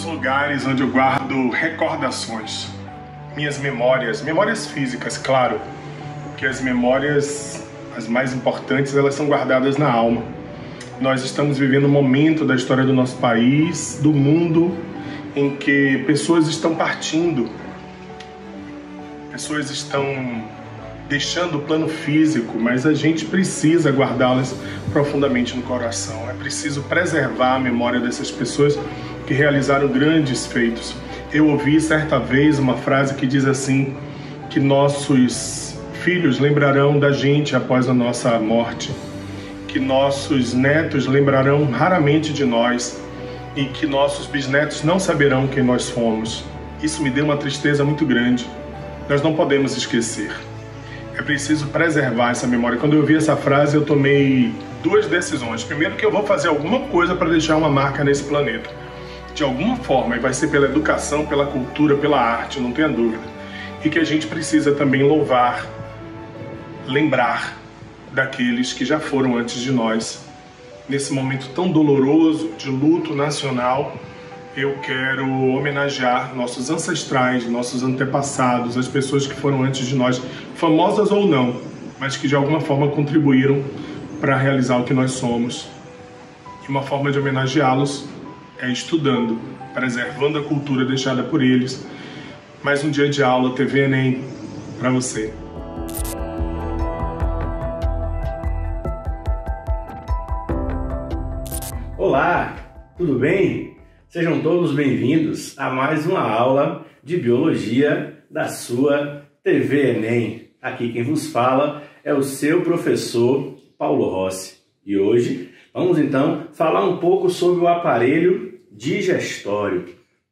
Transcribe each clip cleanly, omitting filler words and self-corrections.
Lugares onde eu guardo recordações, minhas memórias físicas, claro, que as memórias, as mais importantes, elas são guardadas na alma. Nós estamos vivendo um momento da história do nosso país, do mundo, em que pessoas estão partindo, pessoas estão deixando o plano físico, mas a gente precisa guardá-las profundamente no coração. É preciso preservar a memória dessas pessoas que realizaram grandes feitos. Eu ouvi certa vez uma frase que diz assim, que nossos filhos lembrarão da gente após a nossa morte, que nossos netos lembrarão raramente de nós e que nossos bisnetos não saberão quem nós fomos. Isso me deu uma tristeza muito grande. Nós não podemos esquecer. É preciso preservar essa memória. Quando eu ouvi essa frase, eu tomei duas decisões. Primeiro, que eu vou fazer alguma coisa para deixar uma marca nesse planeta. De alguma forma, e vai ser pela educação, pela cultura, pela arte, não tenha dúvida. E que a gente precisa também louvar, lembrar daqueles que já foram antes de nós. Nesse momento tão doloroso de luto nacional, eu quero homenagear nossos ancestrais, nossos antepassados, as pessoas que foram antes de nós, famosas ou não, mas que de alguma forma contribuíram para realizar o que nós somos. E uma forma de homenageá-los é estudando, preservando a cultura deixada por eles. Mais um dia de aula, TV Enem, para você. Olá, tudo bem? Sejam todos bem-vindos a mais uma aula de Biologia da sua TV Enem. Aqui quem vos fala é o seu professor Paulo Rossi. E hoje vamos então falar um pouco sobre o aparelho digestório.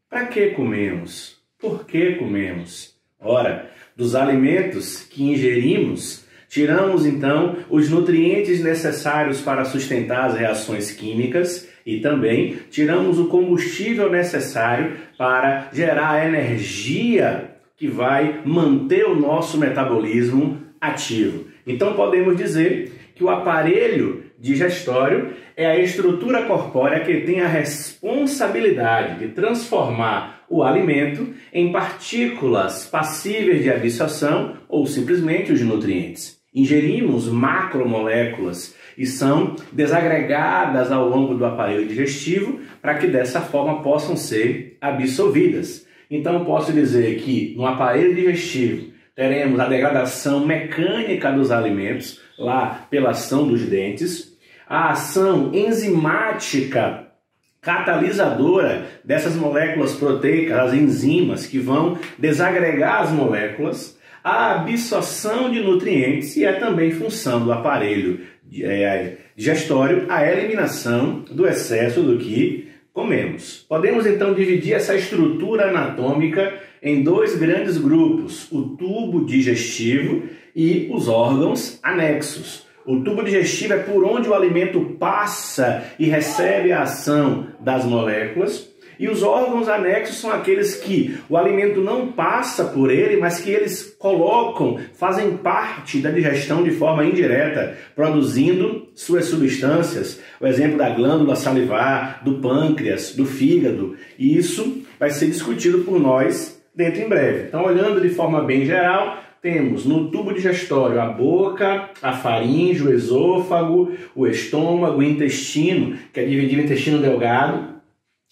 Para que comemos? Por que comemos? Ora, dos alimentos que ingerimos, tiramos então os nutrientes necessários para sustentar as reações químicas e também tiramos o combustível necessário para gerar a energia que vai manter o nosso metabolismo ativo. Então podemos dizer que o aparelho digestório é a estrutura corpórea que tem a responsabilidade de transformar o alimento em partículas passíveis de absorção ou simplesmente os nutrientes. Ingerimos macromoléculas e são desagregadas ao longo do aparelho digestivo para que dessa forma possam ser absorvidas. Então posso dizer que no aparelho digestivo teremos a degradação mecânica dos alimentos, lá pela ação dos dentes, a ação enzimática catalisadora dessas moléculas proteicas, as enzimas que vão desagregar as moléculas, a absorção de nutrientes e é também função do aparelho digestório a eliminação do excesso do que comemos. Podemos então dividir essa estrutura anatômica em dois grandes grupos, o tubo digestivo e os órgãos anexos. O tubo digestivo é por onde o alimento passa e recebe a ação das moléculas, e os órgãos anexos são aqueles que o alimento não passa por ele, mas que eles fazem parte da digestão de forma indireta, produzindo suas substâncias. O exemplo da glândula salivar, do pâncreas, do fígado, e isso vai ser discutido por nós dentro em breve. Então, olhando de forma bem geral, temos no tubo digestório a boca, a faringe, o esôfago, o estômago, o intestino, que é dividido em intestino delgado,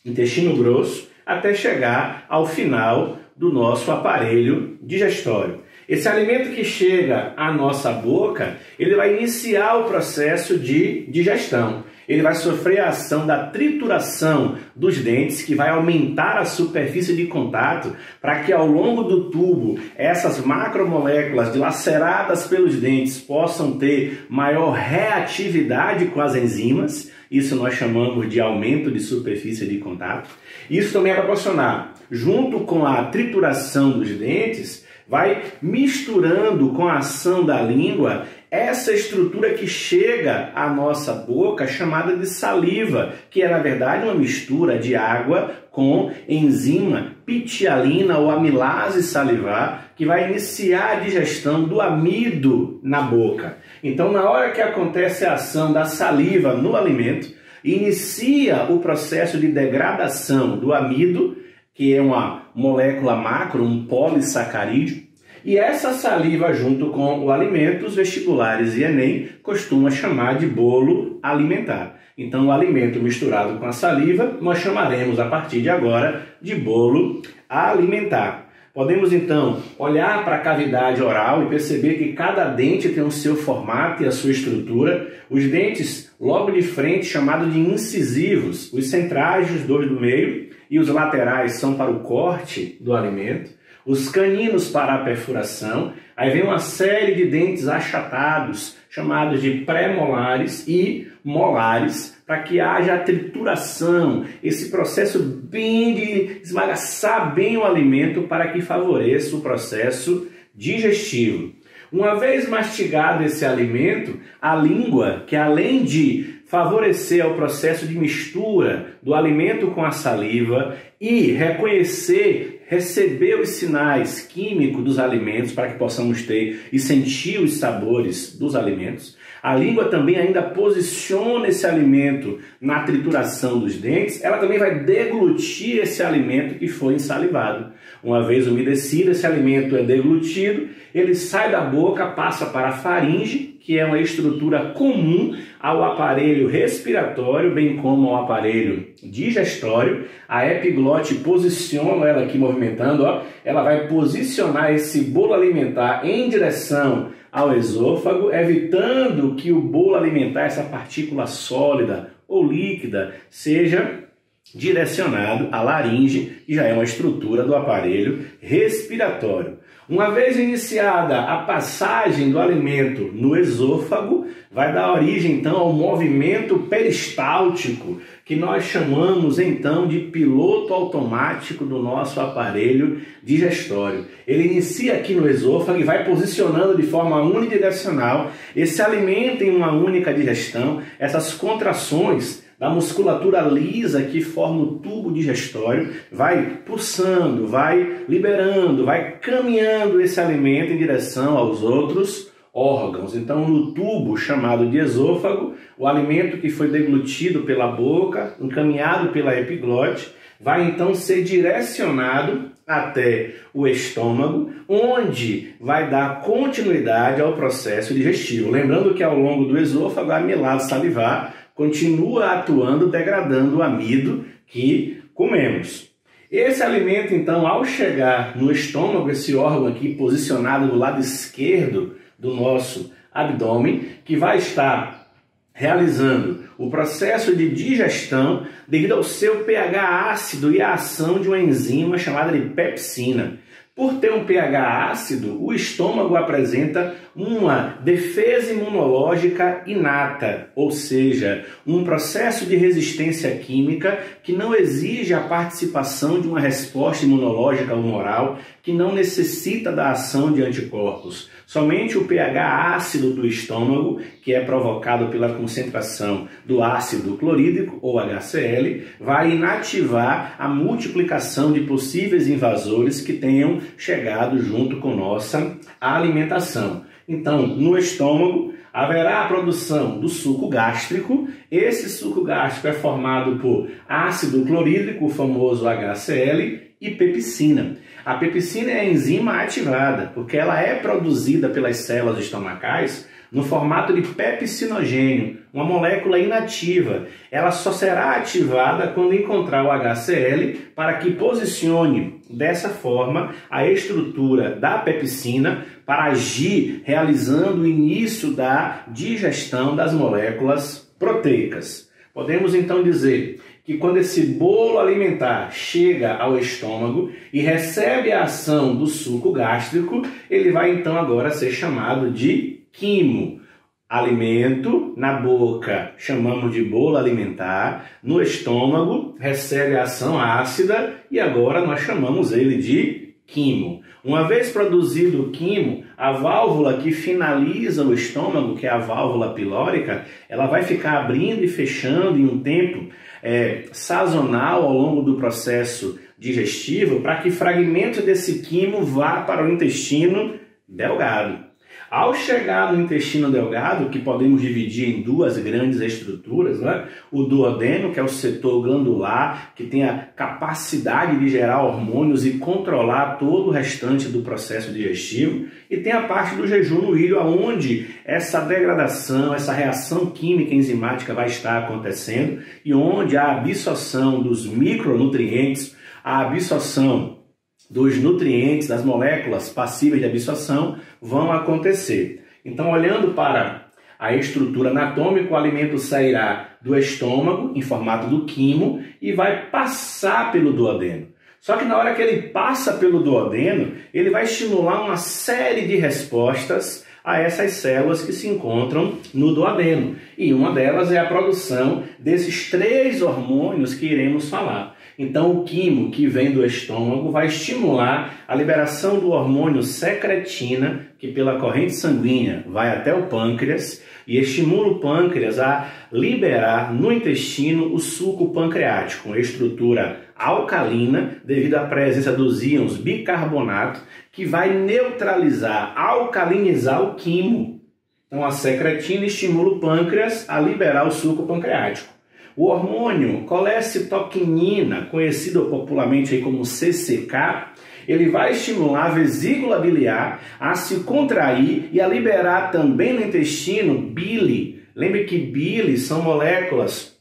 intestino grosso, até chegar ao final do nosso aparelho digestório. Esse alimento que chega à nossa boca, ele vai iniciar o processo de digestão. Ele vai sofrer a ação da trituração dos dentes, que vai aumentar a superfície de contato para que ao longo do tubo essas macromoléculas dilaceradas pelos dentes possam ter maior reatividade com as enzimas Isso nós chamamos de aumento de superfície de contato. Isso também vai proporcionar, junto com a trituração dos dentes, vai misturando com a ação da língua essa estrutura que chega à nossa boca, chamada de saliva, que é na verdade uma mistura de água com enzima pitialina ou amilase salivar, que vai iniciar a digestão do amido na boca. Então, na hora que acontece a ação da saliva no alimento, inicia o processo de degradação do amido, que é uma molécula macro, um polissacarídeo, e essa saliva junto com o alimento, os vestibulares e Enem costumam chamar de bolo alimentar. Então, o alimento misturado com a saliva, nós chamaremos a partir de agora de bolo alimentar. Podemos então olhar para a cavidade oral e perceber que cada dente tem o seu formato e a sua estrutura. Os dentes logo de frente, chamados de incisivos, os centrais, os dois do meio, e os laterais são para o corte do alimento. Os caninos para a perfuração, aí vem uma série de dentes achatados, chamados de pré-molares e molares, para que haja a trituração, esse processo bem de esbagaçar bem o alimento para que favoreça o processo digestivo. Uma vez mastigado esse alimento, a língua, que além de favorecer o processo de mistura do alimento com a saliva e receber os sinais químicos dos alimentos para que possamos ter e sentir os sabores dos alimentos, a língua também ainda posiciona esse alimento na trituração dos dentes, ela também vai deglutir esse alimento que foi ensalivado. Uma vez umedecido, esse alimento é deglutido, ele sai da boca, passa para a faringe, que é uma estrutura comum ao aparelho respiratório, bem como ao aparelho digestório. A epiglote posiciona ela aqui movimentando, ó, ela vai posicionar esse bolo alimentar em direção ao esôfago, evitando que o bolo alimentar, essa partícula sólida ou líquida, seja direcionado à laringe, que já é uma estrutura do aparelho respiratório. Uma vez iniciada a passagem do alimento no esôfago, vai dar origem então ao movimento peristáltico, que nós chamamos então de piloto automático do nosso aparelho digestório. Ele inicia aqui no esôfago e vai posicionando de forma unidirecional esse alimento em uma única digestão, essas contrações da musculatura lisa que forma o tubo digestório, vai pulsando, vai liberando, vai caminhando esse alimento em direção aos outros órgãos. Então, no tubo chamado de esôfago, o alimento que foi deglutido pela boca, encaminhado pela epiglote, vai então ser direcionado até o estômago, onde vai dar continuidade ao processo digestivo. Lembrando que ao longo do esôfago, a amilase salivar continua atuando, degradando o amido que comemos. Esse alimento, então, ao chegar no estômago, esse órgão aqui posicionado do lado esquerdo do nosso abdômen, que vai estar realizando o processo de digestão devido ao seu pH ácido e à ação de uma enzima chamada de pepsina. Por ter um pH ácido, o estômago apresenta uma defesa imunológica inata, ou seja, um processo de resistência química que não exige a participação de uma resposta imunológica humoral, que não necessita da ação de anticorpos. Somente o pH ácido do estômago, que é provocado pela concentração do ácido clorídrico, ou HCl, vai inativar a multiplicação de possíveis invasores que tenham chegado junto com nossa alimentação. Então, no estômago, haverá a produção do suco gástrico. Esse suco gástrico é formado por ácido clorídrico, o famoso HCl, e pepsina. A pepsina é a enzima ativada, porque ela é produzida pelas células estomacais no formato de pepsinogênio, uma molécula inativa. Ela só será ativada quando encontrar o HCl para que posicione dessa forma a estrutura da pepsina para agir realizando o início da digestão das moléculas proteicas. Podemos então dizer que quando esse bolo alimentar chega ao estômago e recebe a ação do suco gástrico, ele vai então agora ser chamado de quimo. Alimento, na boca chamamos de bolo alimentar, no estômago recebe a ação ácida e agora nós chamamos ele de quimo. Uma vez produzido o quimo, a válvula que finaliza o estômago, que é a válvula pilórica, ela vai ficar abrindo e fechando em um tempo sazonal ao longo do processo digestivo para que fragmentos desse quimo vá para o intestino delgado. Ao chegar no intestino delgado, que podemos dividir em duas grandes estruturas, né? O duodeno, que é o setor glandular, que tem a capacidade de gerar hormônios e controlar todo o restante do processo digestivo, e tem a parte do jejum no ilho, onde essa degradação, essa reação química enzimática vai estar acontecendo e onde a absorção dos micronutrientes, a absorção dos nutrientes, das moléculas passíveis de absorção vão acontecer. Então, olhando para a estrutura anatômica, o alimento sairá do estômago em formato do quimo e vai passar pelo duodeno. Só que na hora que ele passa pelo duodeno, ele vai estimular uma série de respostas a essas células que se encontram no duodeno. E uma delas é a produção desses 3 hormônios que iremos falar. Então, o quimo que vem do estômago vai estimular a liberação do hormônio secretina, que pela corrente sanguínea vai até o pâncreas e estimula o pâncreas a liberar no intestino o suco pancreático, uma estrutura alcalina devido à presença dos íons bicarbonato, que vai neutralizar, alcalinizar o quimo. Então, a secretina estimula o pâncreas a liberar o suco pancreático. O hormônio colecitoquinina, conhecido popularmente aí como CCK, ele vai estimular a vesícula biliar a se contrair e a liberar também no intestino bile. Lembre que bile são moléculas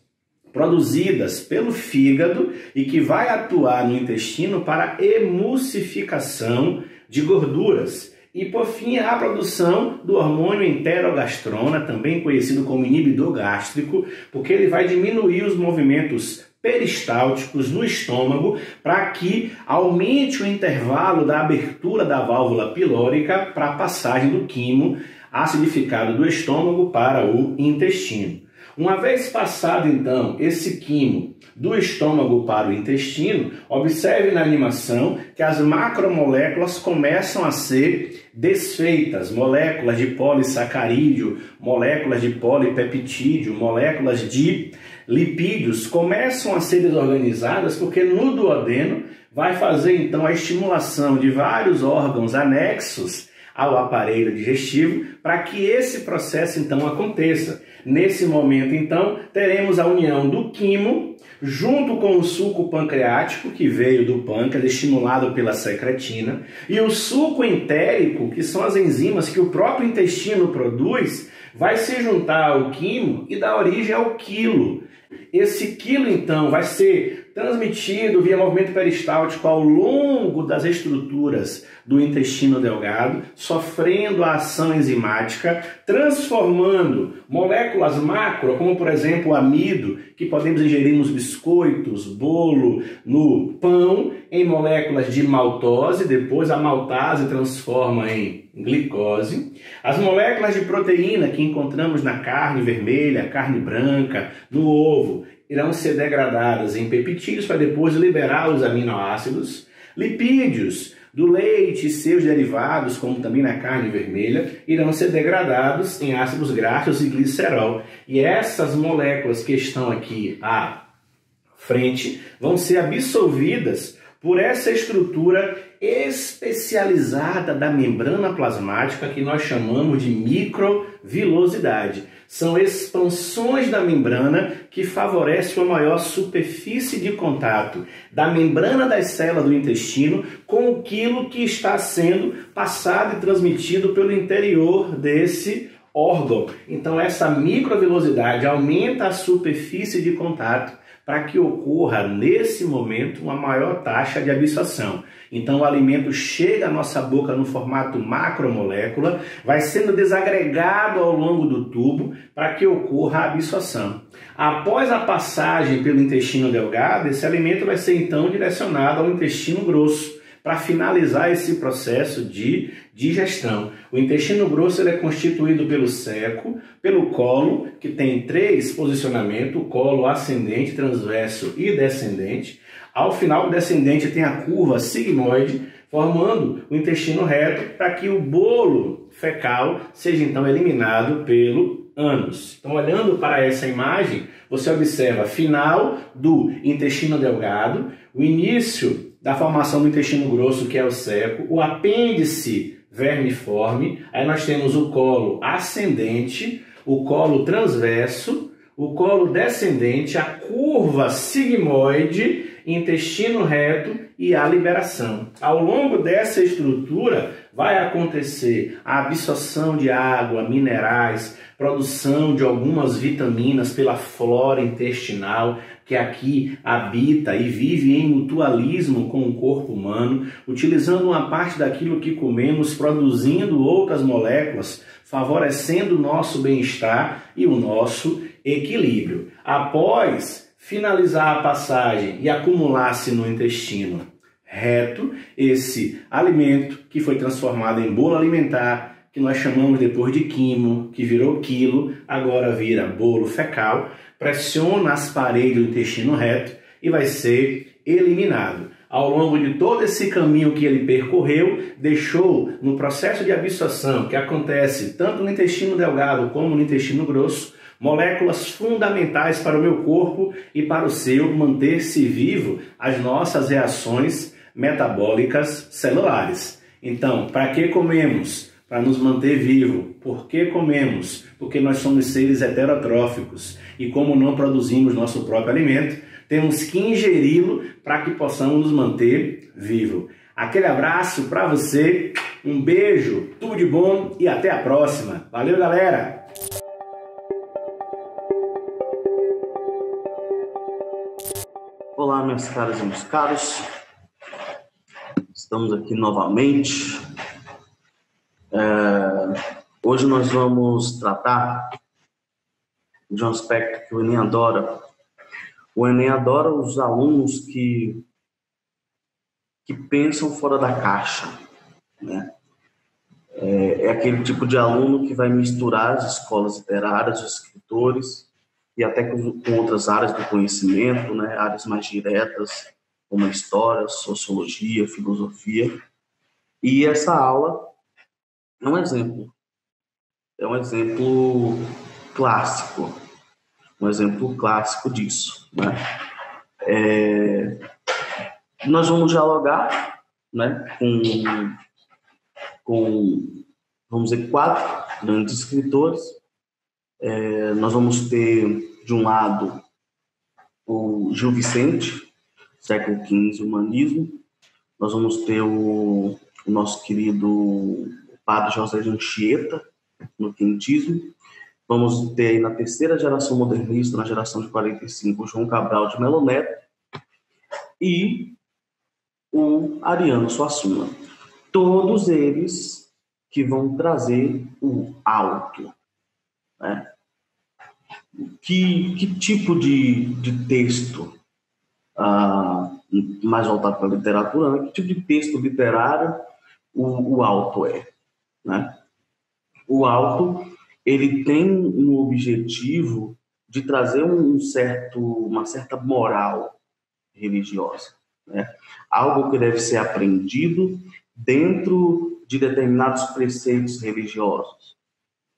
produzidas pelo fígado e que vai atuar no intestino para emulsificação de gorduras. E, por fim, a produção do hormônio enterogastrona, também conhecido como inibidor gástrico, porque ele vai diminuir os movimentos peristálticos no estômago para que aumente o intervalo da abertura da válvula pilórica para a passagem do quimo acidificado do estômago para o intestino. Uma vez passado, então, esse quimo do estômago para o intestino, observe na animação que as macromoléculas começam a ser desfeitas. Moléculas de polissacarídeo, moléculas de polipeptídeo, moléculas de lipídios começam a ser desorganizadas porque no duodeno vai fazer, então, a estimulação de vários órgãos anexos ao aparelho digestivo para que esse processo, então, aconteça. Nesse momento, então, teremos a união do quimo junto com o suco pancreático, que veio do pâncreas, estimulado pela secretina, e o suco entérico, que são as enzimas que o próprio intestino produz, vai se juntar ao quimo e dar origem ao quilo. Esse quilo, então, vai ser transmitido via movimento peristáltico ao longo das estruturas do intestino delgado, sofrendo a ação enzimática, transformando moléculas macro, como por exemplo o amido, que podemos ingerir nos biscoitos, bolo, no pão, em moléculas de maltose, depois a maltase transforma em glicose. As moléculas de proteína que encontramos na carne vermelha, carne branca, no ovo, irão ser degradadas em peptídeos para depois liberar os aminoácidos. Lipídios do leite e seus derivados, como também na carne vermelha, irão ser degradados em ácidos graxos e glicerol. E essas moléculas que estão aqui à frente vão ser absorvidas por essa estrutura especializada da membrana plasmática que nós chamamos de microvilosidade. São expansões da membrana que favorecem uma maior superfície de contato da membrana das células do intestino com o quilo que está sendo passado e transmitido pelo interior desse órgão. Então essa microvilosidade aumenta a superfície de contato para que ocorra nesse momento uma maior taxa de absorção. Então o alimento chega à nossa boca no formato macromolécula, vai sendo desagregado ao longo do tubo para que ocorra a absorção. Após a passagem pelo intestino delgado, esse alimento vai ser então direcionado ao intestino grosso, para finalizar esse processo de digestão. O intestino grosso ele é constituído pelo ceco, pelo colo, que tem 3 posicionamentos, o colo ascendente, transverso e descendente. Ao final, o descendente tem a curva sigmoide, formando o intestino reto para que o bolo fecal seja então eliminado pelo ânus. Então, olhando para essa imagem, você observa final do intestino delgado, o início da formação do intestino grosso, que é o ceco, o apêndice vermiforme, aí nós temos o colo ascendente, o colo transverso, o colo descendente, a curva sigmoide, intestino reto e a liberação. Ao longo dessa estrutura vai acontecer a absorção de água, minerais, produção de algumas vitaminas pela flora intestinal, que aqui habita e vive em mutualismo com o corpo humano, utilizando uma parte daquilo que comemos, produzindo outras moléculas, favorecendo o nosso bem-estar e o nosso equilíbrio. Após finalizar a passagem e acumular-se no intestino reto, esse alimento que foi transformado em bolo alimentar, que nós chamamos depois de quimo, que virou quilo, agora vira bolo fecal, pressiona as paredes do intestino reto e vai ser eliminado. Ao longo de todo esse caminho que ele percorreu, deixou no processo de absorção, que acontece tanto no intestino delgado como no intestino grosso, moléculas fundamentais para o meu corpo e para o seu manter-se vivo, as nossas reações metabólicas celulares. Então, para que comemos? Para nos manter vivo. Por que comemos? Porque nós somos seres heterotróficos e como não produzimos nosso próprio alimento, temos que ingeri-lo para que possamos nos manter vivo. Aquele abraço para você, um beijo, tudo de bom e até a próxima. Valeu, galera! Olá, minhas caras e meus caros, estamos aqui novamente. Hoje nós vamos tratar de um aspecto que o Enem adora. O Enem adora os alunos que pensam fora da caixa, né? É aquele tipo de aluno que vai misturar as escolas literárias, os escritores, e até com outras áreas do conhecimento, né? Áreas mais diretas, como a história, sociologia, filosofia. E essa aula é um exemplo clássico, disso, né? Nós vamos dialogar, né, com, vamos dizer, 4 grandes escritores. Nós vamos ter, de um lado, o Gil Vicente, século XV, humanismo. Nós vamos ter o nosso querido padre José de Anchieta, no quentismo. Vamos ter aí na terceira geração modernista, na geração de 45, o João Cabral de Melo Neto e o Ariano Suassuna. Todos eles que vão trazer o alto, né? Que tipo de texto mais voltado para a literatura, né? Que tipo de texto literário o alto é, né? O alto, ele tem um objetivo de trazer uma certa moral religiosa, né? Algo que deve ser aprendido dentro de determinados preceitos religiosos,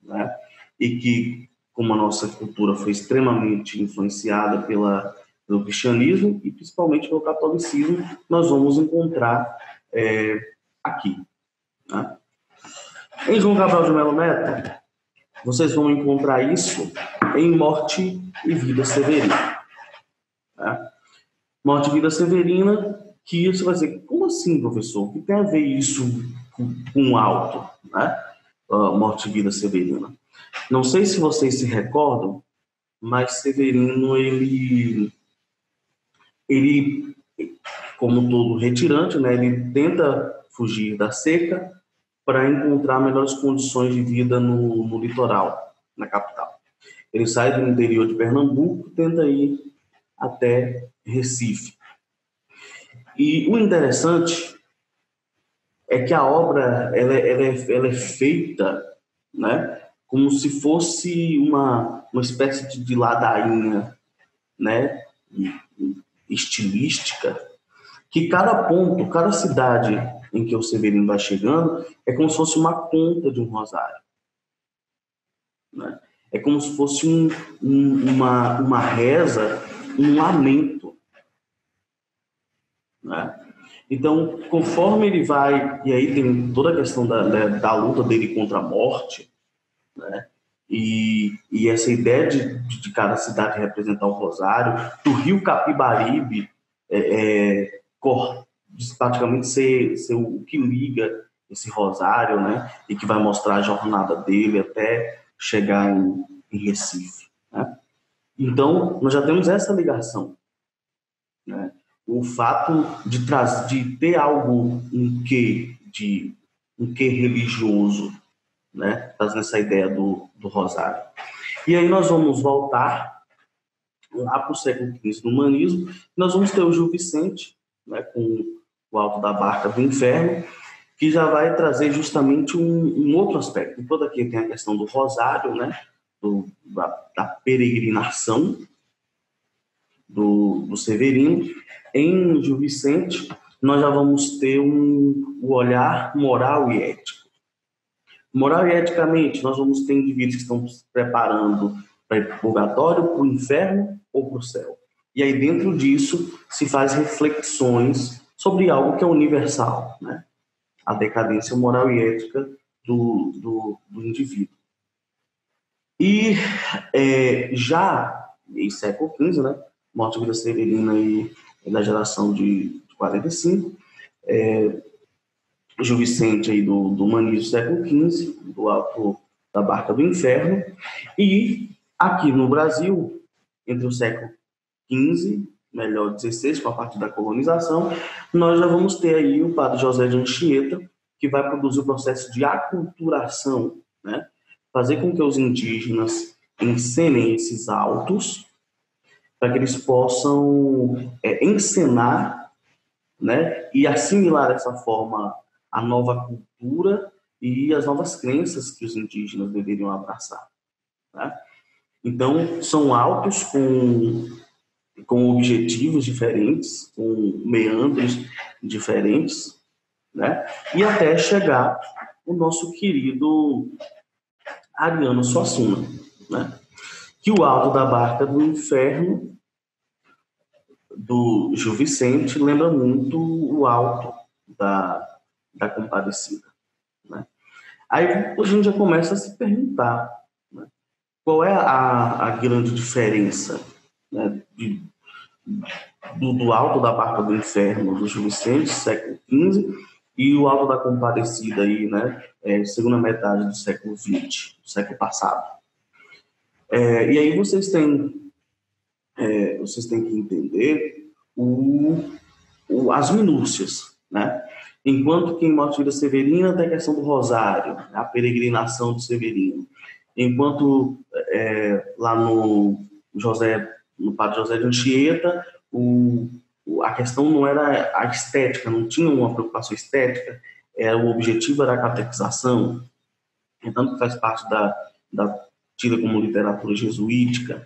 né? E que, como a nossa cultura foi extremamente influenciada pelo cristianismo e principalmente pelo catolicismo, nós vamos encontrar aqui, né? Em João Cabral de Melo Neto, vocês vão encontrar isso em Morte e Vida Severina, né? Morte e Vida Severina, que você vai dizer, como assim, professor? O que tem a ver isso com alto, né? Morte e Vida Severina. Não sei se vocês se recordam, mas Severino, ele como todo retirante, né, ele tenta fugir da seca para encontrar melhores condições de vida no litoral, na capital. Ele sai do interior de Pernambuco e tenta ir até Recife. E o interessante é que a obra ela é feita, né, como se fosse uma espécie de ladainha, né, estilística, que cada ponto, cada cidade em que o Severino vai chegando é como se fosse uma conta de um rosário, né? É como se fosse uma reza, um lamento, né? Então, conforme ele vai, e aí tem toda a questão da luta dele contra a morte, né? E essa ideia de cada cidade representar o rosário, do rio Capibaribe praticamente ser o que liga esse rosário, né? E que vai mostrar a jornada dele até chegar em Recife, né? Então, nós já temos essa ligação, né? O fato de ter algo, um quê religioso, né? Trazendo essa ideia do rosário. E aí nós vamos voltar lá para o século XV no humanismo, nós vamos ter o Gil Vicente, né, com o Alto da Barca do Inferno, que já vai trazer justamente um outro aspecto. Enquanto aqui tem a questão do rosário, né, da peregrinação do Severino, em Gil Vicente nós já vamos ter o olhar moral e ético. Moral e eticamente, nós vamos ter indivíduos que estão se preparando para ir para o purgatório, para o inferno ou para o céu. E aí, dentro disso, se faz reflexões sobre algo que é universal, né? A decadência moral e ética do indivíduo. E já em século XV, né? Morte de Vida Severina e da geração de 45, Gil Vicente aí do humanismo do século XV, do Alto da Barca do Inferno, e aqui no Brasil, entre o século XV, melhor XVI, com a parte da colonização, nós já vamos ter aí o padre José de Anchieta, que vai produzir o processo de aculturação, né? Fazer com que os indígenas encenem esses autos, para que eles possam encenar, né? E assimilar dessa forma a nova cultura e as novas crenças que os indígenas deveriam abraçar, né? Então, são autos com objetivos diferentes, com meandros diferentes, né? E até chegar o nosso querido Ariano Suassuna, né? Que o Alto da Barca do Inferno do Gil Vicente lembra muito o Alto da Compadecida, né? Aí a gente já começa a se perguntar, né, qual é a grande diferença, né, do Alto da Barca do Inferno do Gil Vicente, século XV, e o Alto da Compadecida, aí, né, segunda metade do século XX, do século passado. E aí vocês têm que entender as minúcias, né? Enquanto que em Morte de Vida Severina tem a questão do rosário, a peregrinação do Severino. Enquanto lá no Padre José de Anchieta, a questão não era a estética, não tinha uma preocupação estética, o objetivo era a catequização, tanto que faz parte da tida como literatura jesuítica.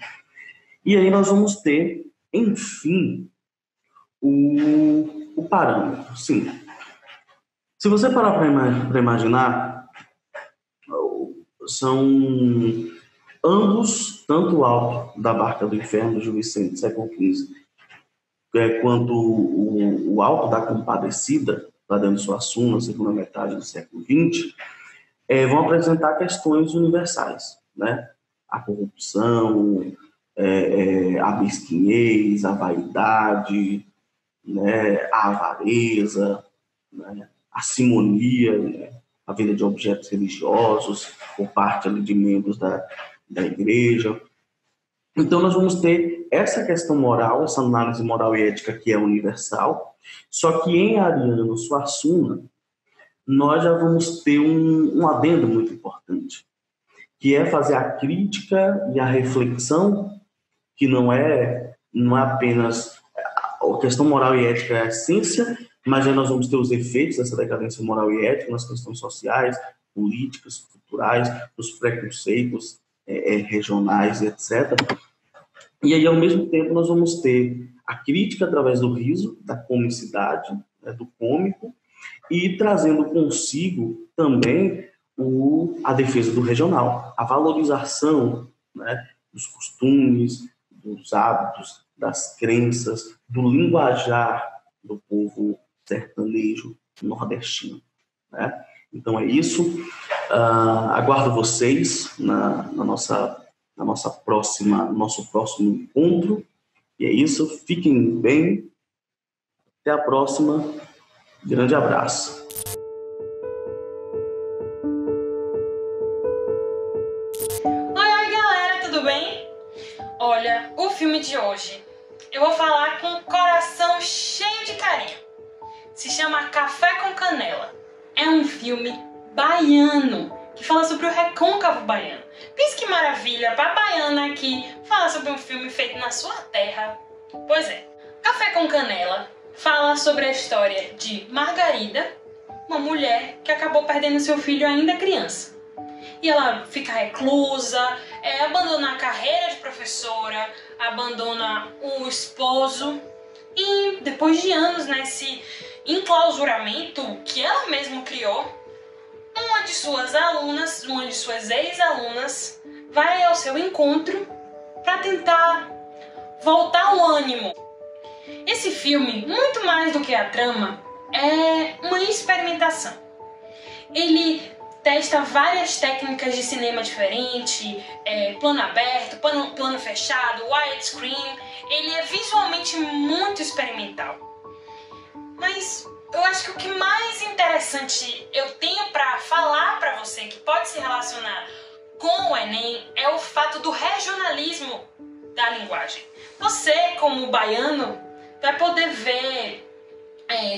E aí nós vamos ter, enfim, o parâmetro. Sim. Se você parar para imaginar, são ambos, tanto o Alto da Barca do Inferno do Gil Vicente, século XV, quanto o Alto da Compadecida, da Ariano Suassuna, segunda metade do século XX, vão apresentar questões universais, né? A corrupção, a mesquinhez, a vaidade, né? A avareza, né? A simonia, né? A venda de objetos religiosos por parte ali, de membros da igreja. Então, nós vamos ter essa questão moral, essa análise moral e ética que é universal, só que em Ariano Suassuna, nós já vamos ter um adendo muito importante, que é fazer a crítica e a reflexão, que não é apenas a questão moral e ética é a essência, mas aí nós vamos ter os efeitos dessa decadência moral e ética nas questões sociais, políticas, culturais, nos preconceitos regionais, etc. E aí, ao mesmo tempo, nós vamos ter a crítica através do riso, da comicidade, né, do cômico, e trazendo consigo também a defesa do regional, a valorização, né, dos costumes, dos hábitos, das crenças, do linguajar do povo sertanejo nordestino, né? Então é isso. Aguardo vocês no nosso próximo encontro. E é isso. Fiquem bem. Até a próxima. Grande abraço. Oi, galera, tudo bem? Olha, o filme de hoje eu vou falar com o coração cheio de carinho. Se chama Café com Canela. É um filme baiano que fala sobre o recôncavo baiano. Pense que maravilha para baiana aqui falar sobre um filme feito na sua terra. Pois é, Café com Canela fala sobre a história de Margarida, uma mulher que acabou perdendo seu filho ainda criança. E ela fica reclusa, abandona a carreira de professora, abandona o esposo e depois de anos nesse enclausuramento que ela mesma criou, uma de suas ex-alunas, vai ao seu encontro para tentar voltar o ânimo. Esse filme, muito mais do que a trama, é uma experimentação. Ele testa várias técnicas de cinema diferente, plano aberto, plano fechado, widescreen. Ele é visualmente muito experimental. Mas eu acho que o que mais interessante eu tenho para falar para você, que pode se relacionar com o Enem, é o fato do regionalismo da linguagem. Você, como baiano, vai poder ver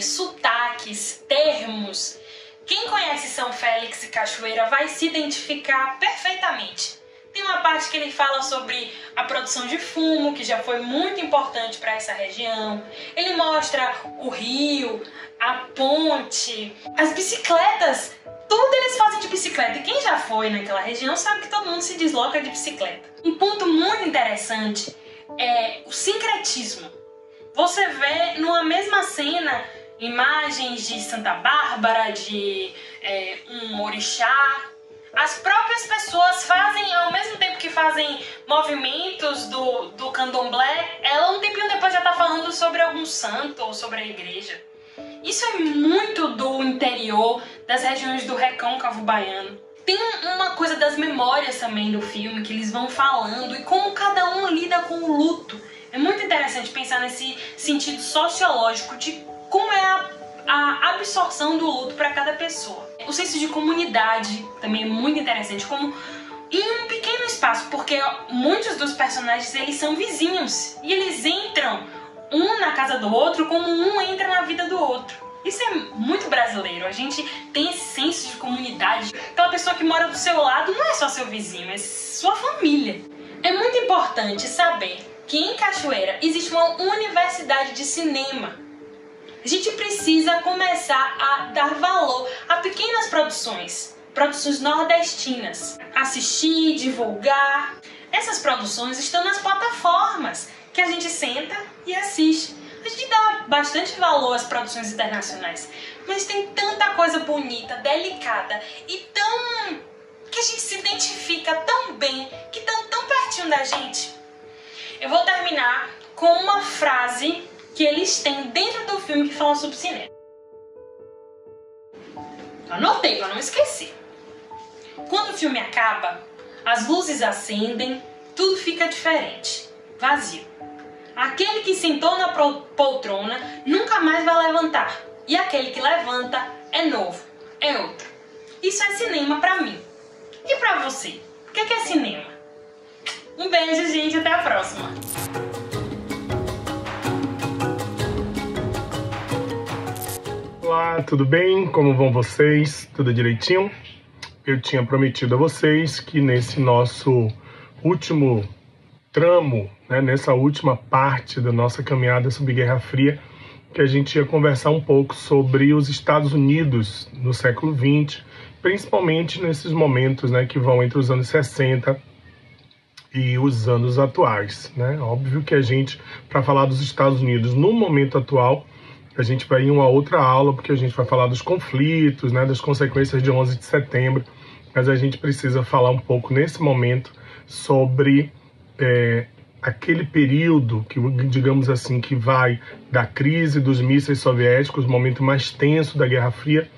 sotaques, termos. Quem conhece São Félix e Cachoeira vai se identificar perfeitamente. Tem uma parte que ele fala sobre a produção de fumo, que já foi muito importante para essa região. Ele mostra o rio, a ponte, as bicicletas. Tudo eles fazem de bicicleta. E quem já foi naquela região sabe que todo mundo se desloca de bicicleta. Um ponto muito interessante é o sincretismo. Você vê numa mesma cena imagens de Santa Bárbara, de um orixá. As próprias pessoas fazem, ao mesmo tempo que fazem movimentos do candomblé, ela um tempinho depois já está falando sobre algum santo ou sobre a igreja. Isso é muito do interior, das regiões do recôncavo baiano. Tem uma coisa das memórias também do filme, que eles vão falando e como cada um lida com o luto. É muito interessante pensar nesse sentido sociológico de como é a absorção do luto para cada pessoa. O senso de comunidade também é muito interessante, como em um pequeno espaço, porque muitos dos personagens eles são vizinhos e eles entram um na casa do outro como um entra na vida do outro. Isso é muito brasileiro, a gente tem esse senso de comunidade. Aquela pessoa que mora do seu lado não é só seu vizinho, é sua família. É muito importante saber que em Cachoeira existe uma universidade de cinema. A gente precisa começar a dar valor a pequenas produções nordestinas. Assistir, divulgar. Essas produções estão nas plataformas que a gente senta e assiste. A gente dá bastante valor às produções internacionais, mas tem tanta coisa bonita, delicada e que a gente se identifica tão bem, que estão tão pertinho da gente. Eu vou terminar com uma frase que eles têm dentro do filme que fala sobre cinema. Anotei para não esquecer. Quando o filme acaba, as luzes acendem, tudo fica diferente, vazio. Aquele que sentou na poltrona nunca mais vai levantar, e aquele que levanta é novo, é outro. Isso é cinema para mim. E para você? O que é cinema? Um beijo, gente, até a próxima. Olá, tudo bem? Como vão vocês? Tudo direitinho? Eu tinha prometido a vocês que nesse nosso último tramo, nessa última parte da nossa caminhada sobre Guerra Fria, que a gente ia conversar um pouco sobre os Estados Unidos no século XX, principalmente nesses momentos, né, que vão entre os anos 60 e os anos atuais, né? Óbvio que a gente, para falar dos Estados Unidos no momento atual, a gente vai em uma outra aula, porque a gente vai falar dos conflitos, né, das consequências de 11 de setembro, mas a gente precisa falar um pouco nesse momento sobre aquele período que, digamos assim, que vai da crise dos mísseis soviéticos, o momento mais tenso da Guerra Fria,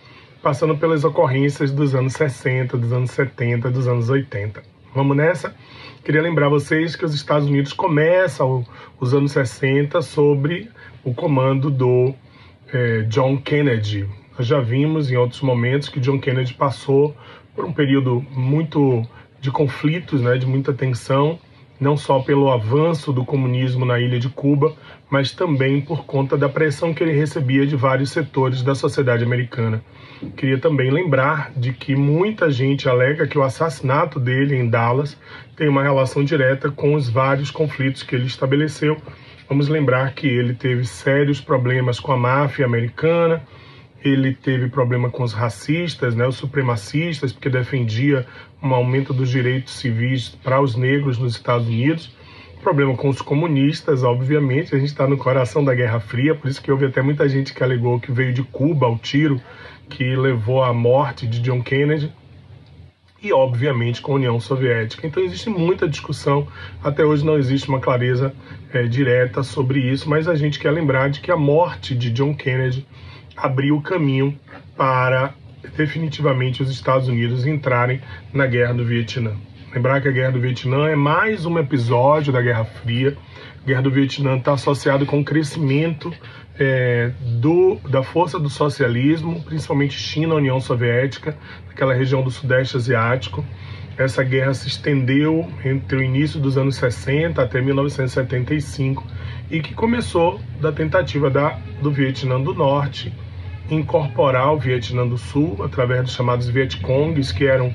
passando pelas ocorrências dos anos 60, dos anos 70, dos anos 80. Vamos nessa? Queria lembrar vocês que os Estados Unidos começam os anos 60 sob o comando do John Kennedy. Nós já vimos em outros momentos que John Kennedy passou por um período muito de conflitos, né, de muita tensão, não só pelo avanço do comunismo na ilha de Cuba, mas também por conta da pressão que ele recebia de vários setores da sociedade americana. Queria também lembrar de que muita gente alega que o assassinato dele em Dallas tem uma relação direta com os vários conflitos que ele estabeleceu. Vamos lembrar que ele teve sérios problemas com a máfia americana, ele teve problema com os racistas, né, os supremacistas, porque defendia um aumento dos direitos civis para os negros nos Estados Unidos. Problema com os comunistas, obviamente, a gente está no coração da Guerra Fria, por isso que houve até muita gente que alegou que veio de Cuba o tiro que levou à morte de John Kennedy, e obviamente com a União Soviética. Então existe muita discussão, até hoje não existe uma clareza direta sobre isso, mas a gente quer lembrar de que a morte de John Kennedy abriu o caminho para definitivamente os Estados Unidos entrarem na Guerra do Vietnã. Lembrar que a Guerra do Vietnã é mais um episódio da Guerra Fria. A Guerra do Vietnã está associado com o crescimento da força do socialismo, principalmente China, União Soviética, naquela região do Sudeste Asiático. Essa guerra se estendeu entre o início dos anos 60 até 1975 e que começou da tentativa do Vietnã do Norte incorporar o Vietnã do Sul através dos chamados Vietcongs, que eram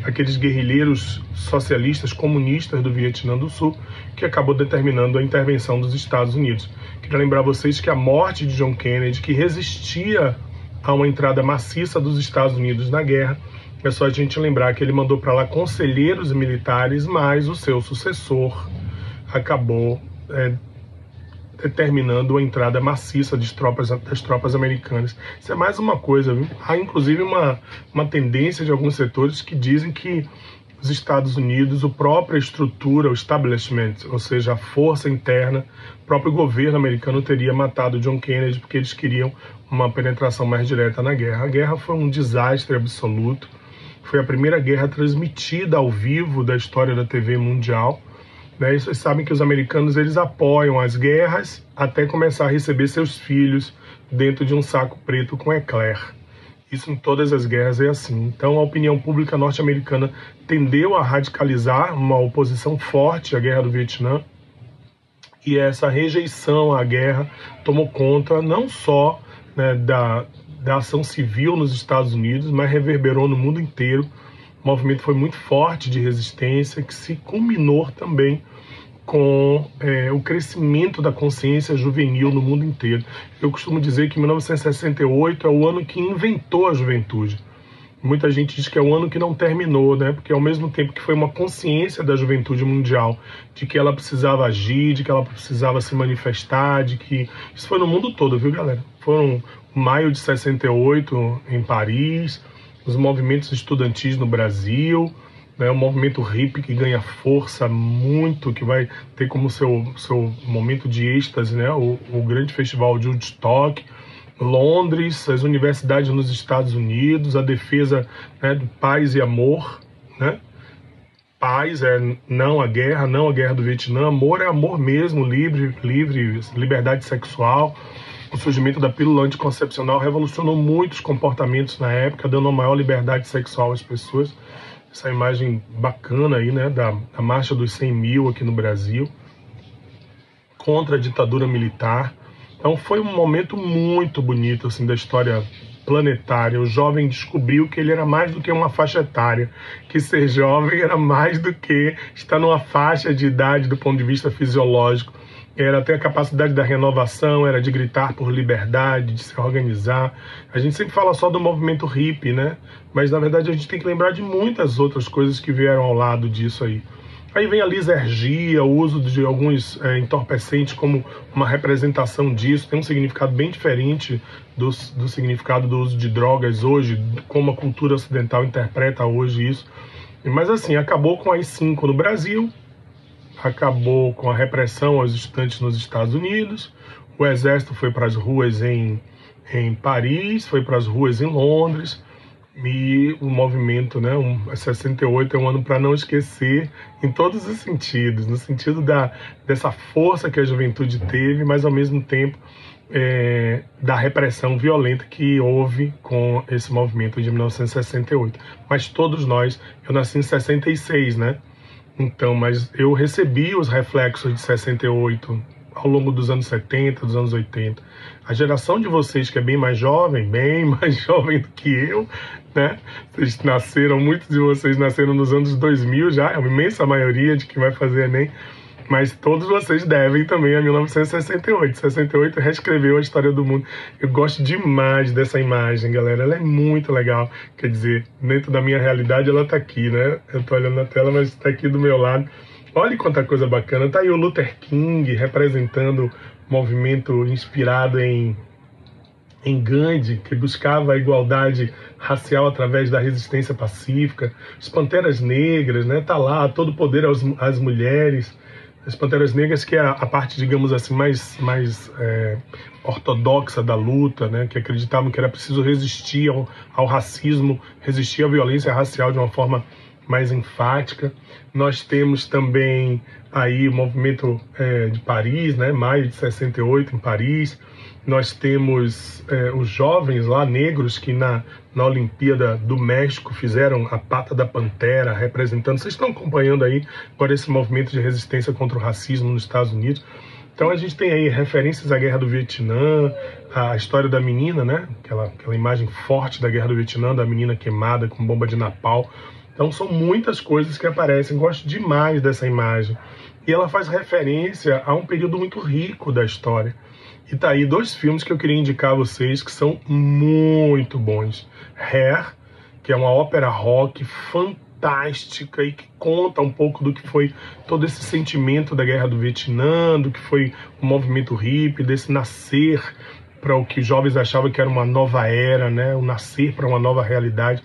aqueles guerrilheiros socialistas comunistas do Vietnã do Sul, que acabou determinando a intervenção dos Estados Unidos. Queria lembrar vocês que a morte de John Kennedy, que resistia a uma entrada maciça dos Estados Unidos na guerra, é só a gente lembrar que ele mandou para lá conselheiros militares, mas o seu sucessor acabou determinando a entrada maciça das tropas americanas. Isso é mais uma coisa, viu? Há inclusive uma tendência de alguns setores que dizem que os Estados Unidos, a própria estrutura, o establishment, ou seja, a força interna, o próprio governo americano teria matado John Kennedy porque eles queriam uma penetração mais direta na guerra. A guerra foi um desastre absoluto. Foi a primeira guerra transmitida ao vivo da história da TV mundial. E vocês sabem que os americanos eles apoiam as guerras até começar a receber seus filhos dentro de um saco preto com eclair. Isso em todas as guerras é assim. Então a opinião pública norte-americana tendeu a radicalizar uma oposição forte à Guerra do Vietnã, e essa rejeição à guerra tomou conta não só, né, da ação civil nos Estados Unidos, mas reverberou no mundo inteiro. O movimento foi muito forte de resistência, que se culminou também com o crescimento da consciência juvenil no mundo inteiro. Eu costumo dizer que 1968 é o ano que inventou a juventude. Muita gente diz que é o ano que não terminou, né? Porque ao mesmo tempo que foi uma consciência da juventude mundial, de que ela precisava agir, de que ela precisava se manifestar, de que... Isso foi no mundo todo, viu, galera? Foram maio de 68 em Paris, os movimentos estudantis no Brasil, né, o movimento hippie que ganha força muito, que vai ter como seu momento de êxtase, né, o grande festival de Woodstock, Londres, as universidades nos Estados Unidos, a defesa, né, do paz e amor, né? Paz é não a guerra do Vietnã, amor é amor mesmo, livre, liberdade sexual. O surgimento da pílula anticoncepcional revolucionou muitos comportamentos na época, dando uma maior liberdade sexual às pessoas. Essa imagem bacana aí, né, da Marcha dos 100 mil aqui no Brasil, contra a ditadura militar. Então foi um momento muito bonito assim, da história planetária. O jovem descobriu que ele era mais do que uma faixa etária, que ser jovem era mais do que estar numa faixa de idade do ponto de vista fisiológico. era ter a capacidade da renovação, era de gritar por liberdade, de se organizar. A gente sempre fala só do movimento hippie, né? Mas, na verdade, a gente tem que lembrar de muitas outras coisas que vieram ao lado disso aí. Aí vem a lisergia, o uso de alguns entorpecentes como uma representação disso. Tem um significado bem diferente do significado do uso de drogas hoje, como a cultura ocidental interpreta hoje isso. Mas assim, acabou com as 5 no Brasil, acabou com a repressão aos estudantes nos Estados Unidos, o exército foi para as ruas em Paris, foi para as ruas em Londres, e o movimento, né, 68 é um ano para não esquecer em todos os sentidos, no sentido dessa força que a juventude teve, mas ao mesmo tempo da repressão violenta que houve com esse movimento de 1968. Mas todos nós, eu nasci em 66, né? Então, mas eu recebi os reflexos de 68 ao longo dos anos 70, dos anos 80. A geração de vocês que é bem mais jovem do que eu, né? Vocês nasceram, muitos de vocês nasceram nos anos 2000 já, é uma imensa maioria de quem vai fazer Enem, mas todos vocês devem também a 1968. 68 reescreveu a história do mundo. Eu gosto demais dessa imagem, galera. Ela é muito legal. Quer dizer, dentro da minha realidade, ela tá aqui, né? Eu tô olhando na tela, mas tá aqui do meu lado. Olha quanta coisa bacana. Tá aí o Luther King representando o movimento inspirado em Gandhi, que buscava a igualdade racial através da resistência pacífica. As Panteras Negras, né? Tá lá, todo o poder às mulheres. As Panteras Negras, que é a parte, digamos assim, mais ortodoxa da luta, né? Que acreditavam que era preciso resistir ao racismo, resistir à violência racial de uma forma mais enfática. Nós temos também aí o movimento de Paris, né? Maio de 68 em Paris. Nós temos os jovens lá, negros, que na Olimpíada do México fizeram a pata da pantera, representando. Vocês estão acompanhando aí agora esse movimento de resistência contra o racismo nos Estados Unidos. Então a gente tem aí referências à Guerra do Vietnã, a história da menina, né? Aquela imagem forte da Guerra do Vietnã, da menina queimada com bomba de napalm. Então são muitas coisas que aparecem. Gosto demais dessa imagem. E ela faz referência a um período muito rico da história. E tá aí 2 filmes que eu queria indicar a vocês que são muito bons. Hair, que é uma ópera rock fantástica e que conta um pouco do que foi todo esse sentimento da Guerra do Vietnã, do que foi o movimento hippie, desse nascer para o que os jovens achavam que era uma nova era, né? O nascer para uma nova realidade,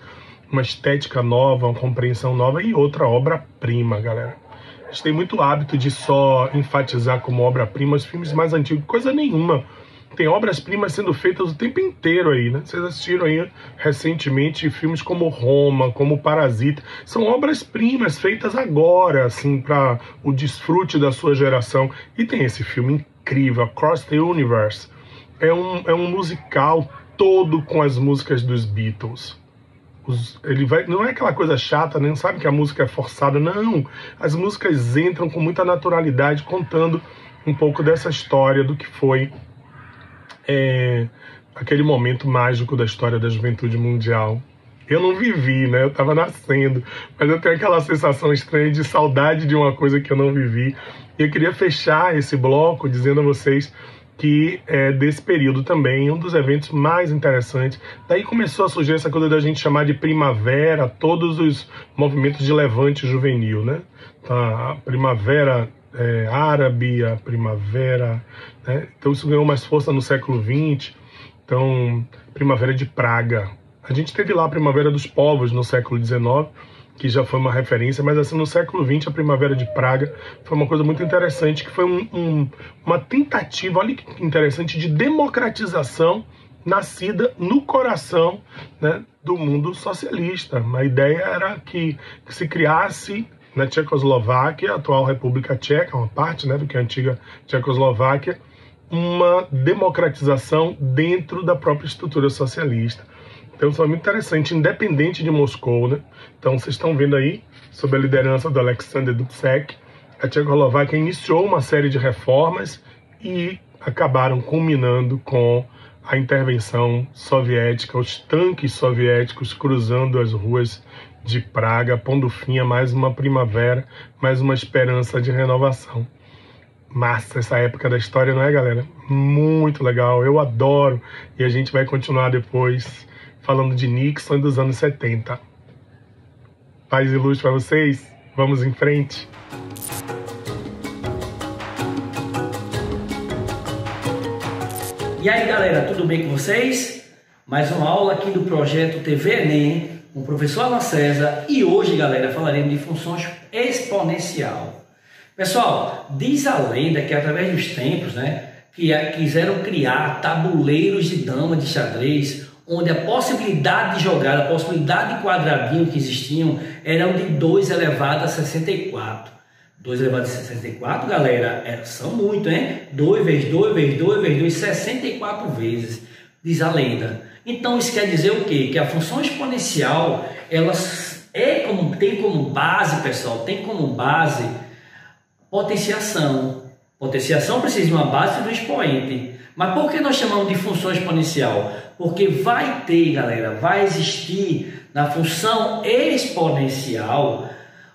uma estética nova, uma compreensão nova e outra obra-prima, galera. A gente tem muito hábito de só enfatizar como obra-prima os filmes mais antigos, coisa nenhuma. Tem obras-primas sendo feitas o tempo inteiro aí, né? Vocês assistiram aí recentemente filmes como Roma, como Parasita. São obras-primas feitas agora, assim, para o desfrute da sua geração. E tem esse filme incrível, Across the Universe. É um musical todo com as músicas dos Beatles. Não é aquela coisa chata, né? Não sabe que a música é forçada, não. As músicas entram com muita naturalidade, contando um pouco dessa história do que foi aquele momento mágico da história da juventude mundial. Eu não vivi, né? Eu estava nascendo, mas eu tenho aquela sensação estranha de saudade de uma coisa que eu não vivi. E eu queria fechar esse bloco dizendo a vocês que desse período também, um dos eventos mais interessantes. Daí começou a surgir essa coisa da gente chamar de primavera, todos os movimentos de levante juvenil, né? A primavera árabe, a primavera, né? Então isso ganhou mais força no século XX. Então, primavera de Praga. A gente teve lá a primavera dos povos no século XIX, que já foi uma referência, mas assim, no século XX, a Primavera de Praga foi uma coisa muito interessante, que foi uma tentativa, olha que interessante, de democratização nascida no coração, né, do mundo socialista. A ideia era que se criasse na Tchecoslováquia, a atual República Tcheca, uma parte, né, do que é a antiga Tchecoslováquia, uma democratização dentro da própria estrutura socialista. Então isso é muito interessante, independente de Moscou, né? Então vocês estão vendo aí, sob a liderança do Alexander Dubček, a Tchecoslováquia iniciou uma série de reformas e acabaram culminando com a intervenção soviética, os tanques soviéticos cruzando as ruas de Praga, pondo fim a mais uma primavera, mais uma esperança de renovação. Massa essa época da história, não é, galera? Muito legal, eu adoro. E a gente vai continuar depois falando de Nixon dos anos 70. Paz e luz para vocês. Vamos em frente. E aí, galera, tudo bem com vocês? Mais uma aula aqui do projeto TV Enem com o professor Alan César. E hoje, galera, falaremos de funções exponencial. Pessoal, diz a lenda que através dos tempos, quiseram criar tabuleiros de dama de xadrez, onde a possibilidade de jogar, a possibilidade de quadradinho que existiam, eram de 2 elevado a 64. 2 elevado a 64, galera, são muito, hein? 2 vezes 2 vezes 2 vezes 2, 64 vezes, diz a lenda. Então isso quer dizer o quê? Que a função exponencial, ela tem como base, pessoal, potenciação. Potenciação precisa de uma base do expoente. Mas por que nós chamamos de função exponencial? Porque vai existir na função exponencial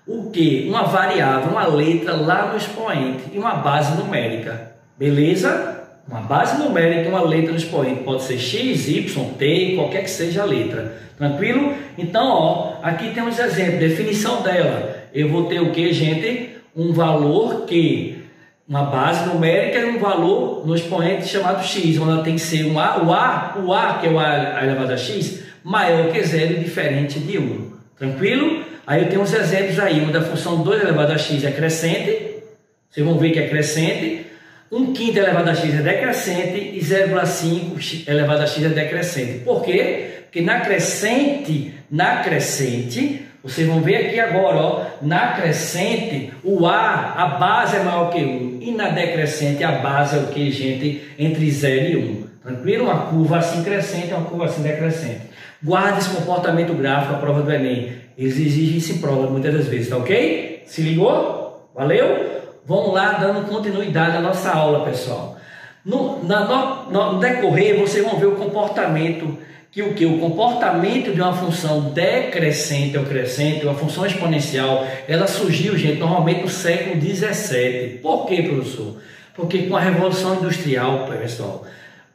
o quê? Uma variável, uma letra lá no expoente e uma base numérica. Beleza? Uma base numérica e uma letra no expoente. Pode ser x, y, t, qualquer que seja a letra. Tranquilo? Então, ó, aqui temos exemplo, definição dela. Eu vou ter o que, gente? Um valor que, uma base numérica e um valor no expoente chamado x, onde ela tem que ser o A, que é o A elevado a x, maior que 0 e diferente de 1. Tranquilo? Aí eu tenho uns exemplos aí, uma da função 2 elevado a x é crescente, vocês vão ver que é crescente, 1/5 elevado a x é decrescente e 0,5 elevado a x é decrescente. Por quê? Porque na crescente, vocês vão ver aqui agora, ó, na crescente, a base é maior que 1. E na decrescente, a base é o que, gente? Entre 0 e 1. Tranquilo? Uma curva assim crescente e uma curva assim decrescente. Guarde esse comportamento gráfico, a prova do Enem. Eles exigem isso em prova muitas das vezes, tá ok? Se ligou? Valeu? Vamos lá, dando continuidade à nossa aula, pessoal. No decorrer, vocês vão ver o comportamento o comportamento de uma função decrescente ou crescente, uma função exponencial, ela surgiu, gente, normalmente no século XVII. Por quê, professor? Porque com a Revolução Industrial, pessoal,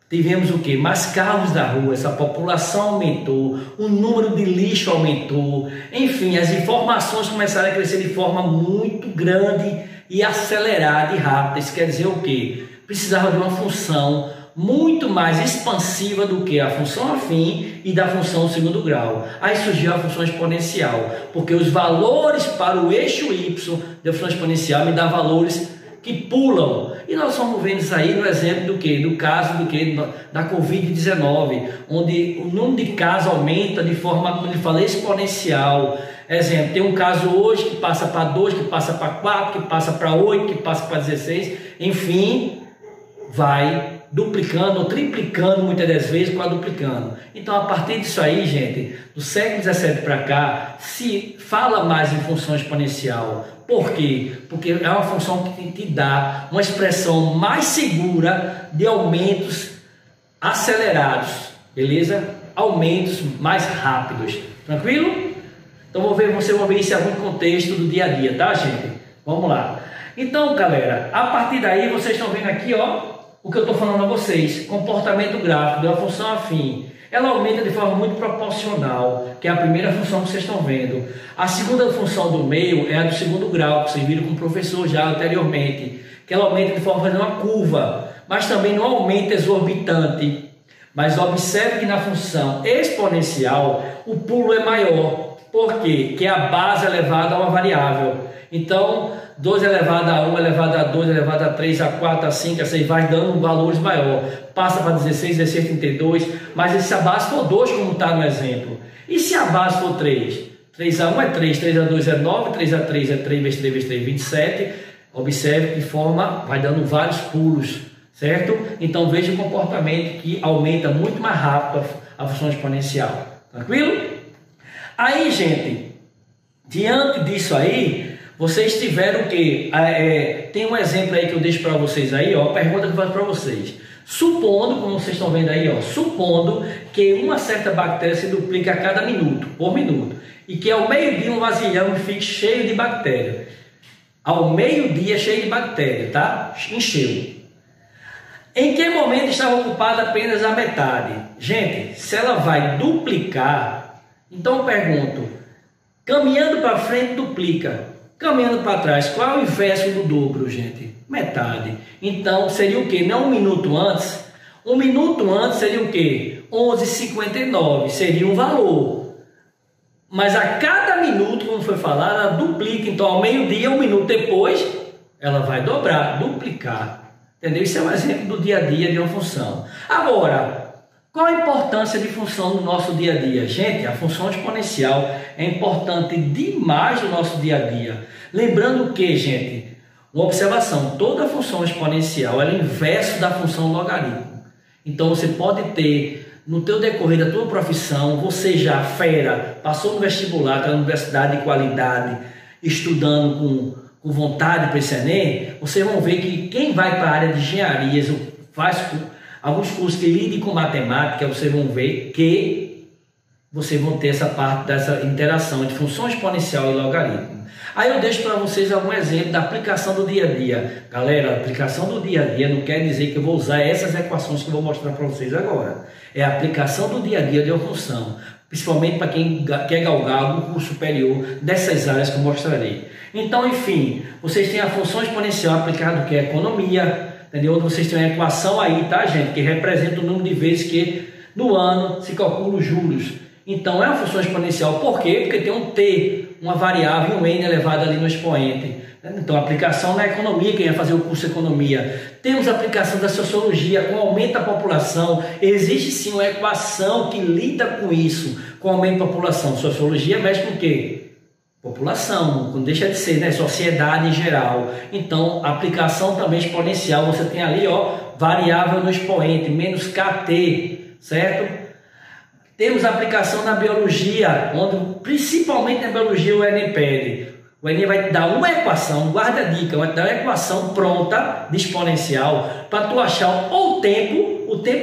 tivemos o quê? Mais carros da rua, essa população aumentou, o número de lixo aumentou, enfim, as informações começaram a crescer de forma muito grande e acelerada e rápida. Isso quer dizer o quê? Precisava de uma função muito mais expansiva do que a função afim e da função segundo grau. Aí surgiu a função exponencial, porque os valores para o eixo y da função exponencial me dá valores que pulam. E nós vamos vendo isso aí no exemplo do quê? Do caso do quê? Da Covid-19, onde o número de casos aumenta de forma, como ele fala, exponencial. Exemplo, tem um caso hoje que passa para 2, que passa para 4, que passa para 8, que passa para 16, enfim, vai duplicando, triplicando, muitas das vezes quadruplicando. Então, a partir disso aí, gente, do século XVII para cá, se fala mais em função exponencial. Por quê? Porque é uma função que te dá uma expressão mais segura de aumentos acelerados, beleza? Aumentos mais rápidos, tranquilo? Então, vocês vão ver isso em algum contexto do dia a dia, tá, gente? Vamos lá. Então, galera, a partir daí, vocês estão vendo aqui, ó, o que eu estou falando a vocês, comportamento gráfico de uma função afim. Ela aumenta de forma muito proporcional, que é a primeira função que vocês estão vendo. A segunda função do meio é a do segundo grau, que vocês viram com o professor já anteriormente, que ela aumenta de forma fazendo uma curva, mas também não aumenta exorbitante. Mas observe que na função exponencial o pulo é maior. Por quê? Porque a base é elevada a uma variável. Então, 2 elevado a 1, elevado a 2, elevado a 3, a 4, a 5, a 6, vai dando valores maior. Passa para 16, 16, 32, mas se a base for 2, como está no exemplo. E se a base for 3? 3 a 1 é 3, 3 a 2 é 9, 3 a 3 é 3 vezes 3 vezes 3, 27. Observe que forma, vai dando vários pulos, certo? Então veja o comportamento que aumenta muito mais rápido a função exponencial. Tranquilo? Aí, gente, diante disso aí, vocês tiveram o quê? Tem um exemplo aí que eu deixo para vocês aí, ó, a pergunta que eu faço para vocês. Supondo, como vocês estão vendo aí, ó, supondo que uma certa bactéria se duplica a cada minuto, por minuto, e que ao meio-dia um vasilhame fique cheio de bactéria. ao meio-dia cheio de bactéria, tá? Encheu. Em que momento estava ocupada apenas a metade? Gente, se ela vai duplicar, então eu pergunto, caminhando para frente duplica, caminhando para trás, qual é o inverso do dobro, gente? Metade. Então seria o quê? Não um minuto antes? Um minuto antes seria o quê? 11h59, seria um valor. Mas a cada minuto, como foi falado, ela duplica. Então ao meio-dia, um minuto depois, ela vai dobrar, duplicar. Entendeu? Isso é um exemplo do dia a dia de uma função. Agora, qual a importância de função no nosso dia a dia? Gente, a função exponencial é importante demais no nosso dia a dia. Lembrando que, gente, uma observação, toda função exponencial é o inverso da função logaritmo. Então você pode ter, no teu decorrer da tua profissão, você já fera, passou no vestibular, está na universidade de qualidade, estudando com vontade para esse Enem, vocês vão ver que quem vai para a área de engenharias, faz alguns cursos que lidem com matemática, vocês vão ver que vocês vão ter essa parte dessa interação entre função exponencial e logaritmo. Aí eu deixo para vocês algum exemplo da aplicação do dia a dia. Galera, a aplicação do dia a dia não quer dizer que eu vou usar essas equações que eu vou mostrar para vocês agora. É a aplicação do dia a dia de uma função, principalmente para quem quer galgar algum curso superior dessas áreas que eu mostrarei. Então, enfim, vocês têm a função exponencial aplicada que é a economia, entendeu? Onde vocês têm uma equação aí, tá, gente? Que representa o número de vezes que no ano se calcula os juros. Então, é uma função exponencial. Por quê? Porque tem um t, uma variável, um n elevado ali no expoente. Então, a aplicação na economia, quem vai fazer o curso de economia. Temos a aplicação da sociologia, com o aumento da população. Existe sim uma equação que lida com isso, com o aumento da população. Sociologia mexe com o quê? População, não deixa de ser, né? Sociedade em geral. Então, a aplicação também exponencial, você tem ali, ó, variável no expoente, menos kt, certo? Temos a aplicação na biologia, onde principalmente na biologia o Enem pede. O Enem vai te dar uma equação, guarda a dica, vai te dar uma equação pronta de exponencial para tu achar ou o tempo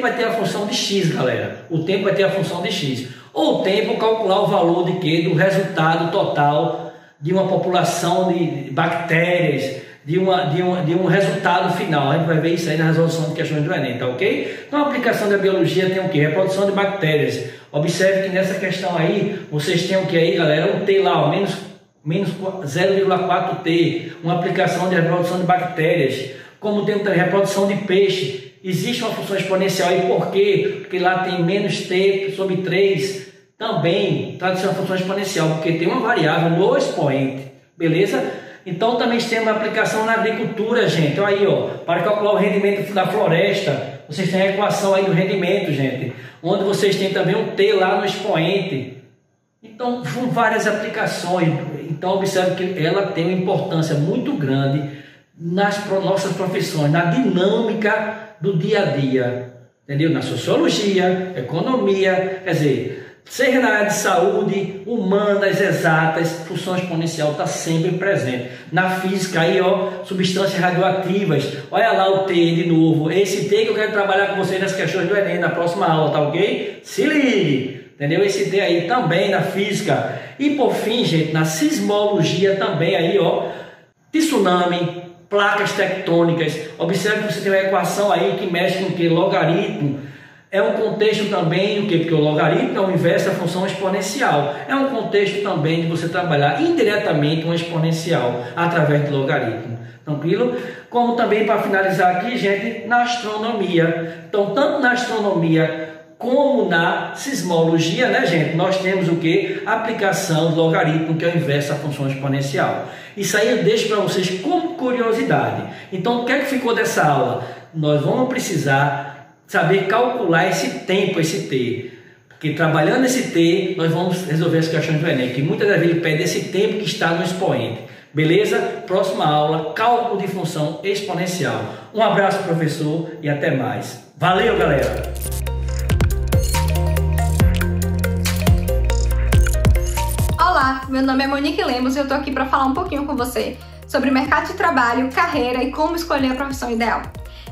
vai ter a função de x, galera. O tempo vai ter a função de x. Ou o tempo calcular o valor de quê? Do resultado total de uma população de bactérias, de um resultado final. A gente vai ver isso aí na resolução de questões do Enem, tá ok? Então a aplicação da biologia tem o quê? Reprodução de bactérias. Observe que nessa questão aí, vocês têm o que aí, galera? Um T lá, ó, menos 0,4T, uma aplicação de reprodução de bactérias. Como tem também reprodução de peixe, existe uma função exponencial. E por quê? Porque lá tem menos T sobre 3, também trata-se de uma função exponencial, porque tem uma variável no expoente, beleza? Então também temos uma aplicação na agricultura, gente. Olha aí, ó, para calcular o rendimento da floresta, vocês têm a equação aí do rendimento, gente, onde vocês têm também um T lá no expoente. Então, são várias aplicações. Então, observe que ela tem uma importância muito grande nas nossas profissões, na dinâmica do dia a dia, entendeu? Na sociologia, economia, quer dizer, seja na área de saúde, humanas, exatas, função exponencial está sempre presente. Na física aí, ó, substâncias radioativas, olha lá o T de novo, esse T que eu quero trabalhar com vocês nas questões do Enem, na próxima aula, tá ok? Se ligue, entendeu? Esse T aí também na física. E por fim, gente, na sismologia também aí, ó, tsunami, placas tectônicas. Observe que você tem uma equação aí que mexe com o que? Logaritmo. É um contexto também do que? Porque o logaritmo é o inverso da função exponencial. É um contexto também de você trabalhar indiretamente uma exponencial através do logaritmo. Tranquilo? Como também, para finalizar aqui, gente, na astronomia. Então, tanto na astronomia como na sismologia, né, gente? Nós temos o que? A aplicação do logaritmo, que é o inverso da função exponencial. Isso aí eu deixo para vocês como curiosidade. Então, o que é que ficou dessa aula? Nós vamos precisar saber calcular esse tempo, esse T. Porque trabalhando esse T, nós vamos resolver as questões do Enem, que muitas das vezes pede esse tempo que está no expoente. Beleza? Próxima aula, cálculo de função exponencial. Um abraço, professor, e até mais. Valeu, galera! Olá, meu nome é Monique Lemos e eu tô aqui para falar um pouquinho com você sobre mercado de trabalho, carreira e como escolher a profissão ideal.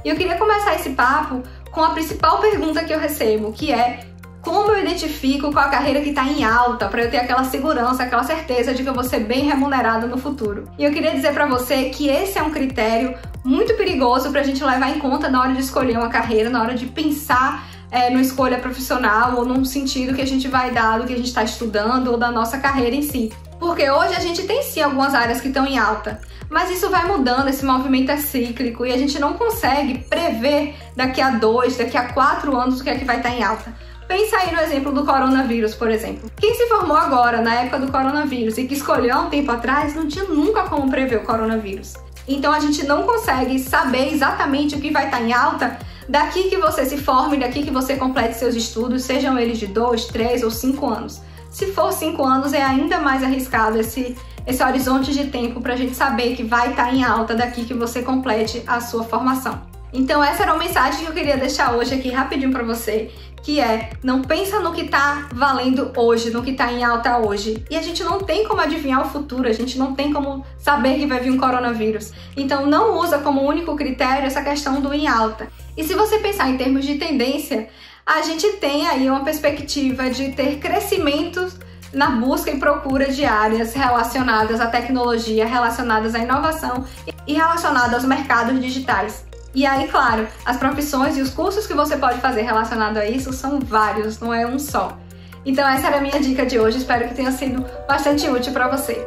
E eu queria começar esse papo com a principal pergunta que eu recebo, que é: Como eu identifico qual a carreira que está em alta para eu ter aquela segurança, aquela certeza de que eu vou ser bem remunerado no futuro? E eu queria dizer para você que esse é um critério muito perigoso para a gente levar em conta na hora de escolher uma carreira, na hora de pensar numa escolha profissional ou num sentido que a gente vai dar do que a gente está estudando ou da nossa carreira em si. Porque hoje a gente tem sim algumas áreas que estão em alta, mas isso vai mudando, esse movimento é cíclico e a gente não consegue prever daqui a 2, daqui a 4 anos o que é que vai estar em alta. Pensa aí no exemplo do coronavírus, por exemplo. Quem se formou agora, na época do coronavírus, e que escolheu há um tempo atrás, não tinha nunca como prever o coronavírus. Então a gente não consegue saber exatamente o que vai estar em alta daqui que você se forme, daqui que você complete seus estudos, sejam eles de 2, 3 ou 5 anos. Se for 5 anos, é ainda mais arriscado esse horizonte de tempo para a gente saber que vai estar em alta daqui que você complete a sua formação. Então essa era uma mensagem que eu queria deixar hoje aqui rapidinho para você, que é, não pensa no que tá valendo hoje, no que tá em alta hoje. E a gente não tem como adivinhar o futuro, a gente não tem como saber que vai vir um coronavírus. Então não usa como único critério essa questão do em alta. E se você pensar em termos de tendência, a gente tem aí uma perspectiva de ter crescimentos na busca e procura de áreas relacionadas à tecnologia, relacionadas à inovação e relacionadas aos mercados digitais. E aí, claro, as profissões e os cursos que você pode fazer relacionado a isso são vários, não é um só. Então essa era a minha dica de hoje, espero que tenha sido bastante útil para você.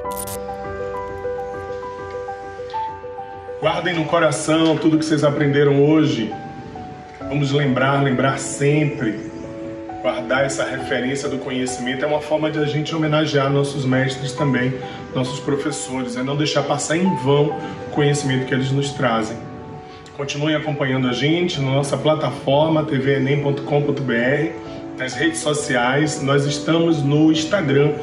Guardem no coração tudo que vocês aprenderam hoje. Vamos lembrar sempre. Guardar essa referência do conhecimento é uma forma de a gente homenagear nossos mestres também, nossos professores, é não deixar passar em vão o conhecimento que eles nos trazem. Continuem acompanhando a gente na nossa plataforma tvenem.com.br, nas redes sociais. Nós estamos no Instagram,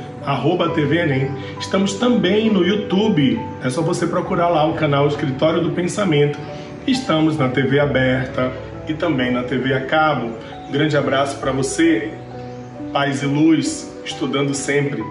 @TVEnem. Estamos também no YouTube, é só você procurar lá o canal Escritório do Pensamento. Estamos na TV aberta e também na TV a cabo. Um grande abraço para você, paz e luz, estudando sempre.